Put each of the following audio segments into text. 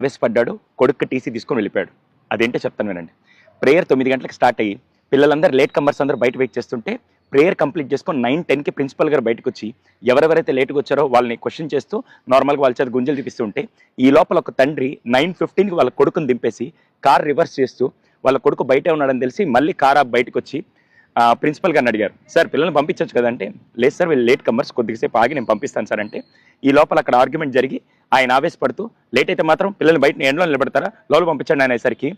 ఆవేశపడ్డాడు, కొడుకు టీసీ తీసుకొని వెళ్ళిపోయాడు. అదేంటో చెప్తాను వినండి. ప్రేయర్ 9 గంటలకు స్టార్ట్ అయ్యి పిల్లలందరూ లేట్ కమర్స్ అందరూ బయట వెయిట్ చేస్తుంటే ప్రేయర్ కంప్లీట్ చేసుకొని 9:10కి ప్రిన్సిపల్ గారు బయటకు వచ్చి ఎవరెవరైతే లేట్గా వచ్చారో వాళ్ళని క్వశ్చన్ చేస్తూ నార్మల్గా వాళ్ళ చేత గుంజలు చూపిస్తుంటే ఈ లోపల ఒక తండ్రి 9:15కి వాళ్ళ కొడుకుని దింపేసి కార్ రివర్స్ చేస్తూ వాళ్ళ కొడుకు బయటే ఉన్నాడని తెలిసి మళ్ళీ కార్ ఆప్ బయటకు వచ్చి ప్రిన్సిపల్ గారిని అడిగారు, సార్ పిల్లల్ని పంపించవచ్చు కదంటే, లేదు సార్ వీళ్ళు లేట్ కమర్స్, కొద్దిసేపు ఆగి నేను పంపిస్తాను సార్ అంటే ఈ లోపల అక్కడ ఆర్గ్యుమెంట్ జరిగి ఆయన ఆవేశపడుతూ లేట్ అయితే మాత్రం పిల్లల్ని బయట ఎండలో నిలబెడతారా, లోపల పంపించండి అనేసరికి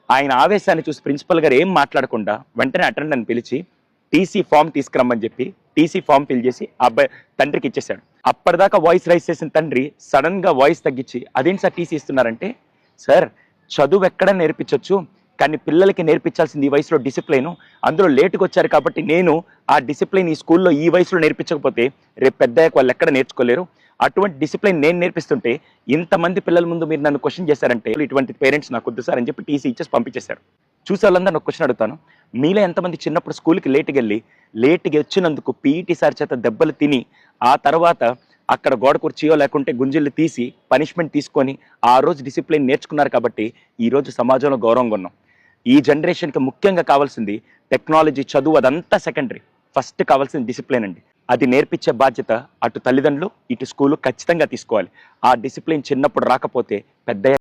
ఆయన ఆవేశాన్ని చూసి ప్రిన్సిపల్ గారు ఏం మాట్లాడకుండా వెంటనే అటెండెంట్ని పిలిచి టీసీ ఫామ్ తీసుకురమ్మని చెప్పి టీసీ ఫామ్ ఫిల్ చేసి అబ్బాయి తండ్రికి ఇచ్చేశాడు. అప్పటిదాకా వాయిస్ రైజ్ చేసిన తండ్రి సడన్ గా వాయిస్ తగ్గించి అదేంటి సార్ టీసీ ఇస్తున్నారంటే, సార్ చదువు ఎక్కడ నేర్పించవచ్చు కానీ పిల్లలకి నేర్పించాల్సింది ఈ వయసులో డిసిప్లైన్, అందులో లేటుగా వచ్చారు కాబట్టి నేను ఆ డిసిప్లైన్ ఈ స్కూల్లో ఈ వయసులో నేర్పించకపోతే రేపు పెద్దయ్యాక వాళ్ళు ఎక్కడ నేర్చుకోలేరు, అటువంటి డిసిప్లైన్ నేను నేర్పిస్తుంటే ఇంతమంది పిల్లల ముందు మీరు నన్ను క్వశ్చన్ చేశారంటే ఇటువంటి పేరెంట్స్ నాకు వద్దు సార్ అని చెప్పి టీసీ ఇచ్చేసి పంపించేశారు. చూసే వాళ్ళందరూ నాకు క్వశ్చన్ అడుగుతాను, మీలో ఎంతమంది చిన్నప్పుడు స్కూల్కి లేట్గా వచ్చినందుకు పీఈటీ సార్ చేత దెబ్బలు తిని ఆ తర్వాత అక్కడ గోడ కుర్చీయో లేకుంటే గుంజిళ్ళు తీసి పనిష్మెంట్ తీసుకొని ఆ రోజు డిసిప్లిన్ నేర్చుకున్నారు కాబట్టి ఈ రోజు సమాజంలో గౌరవంగా ఉన్నాం. ఈ జనరేషన్కి ముఖ్యంగా కావాల్సింది టెక్నాలజీ, చదువు అదంతా సెకండరీ, ఫస్ట్ కావాల్సింది డిసిప్లిన్ అండి. అది నేర్పించే బాధ్యత అటు తల్లిదండ్రులు ఇటు స్కూలు ఖచ్చితంగా తీసుకోవాలి. ఆ డిసిప్లిన్ చిన్నప్పుడు రాకపోతే పెద్ద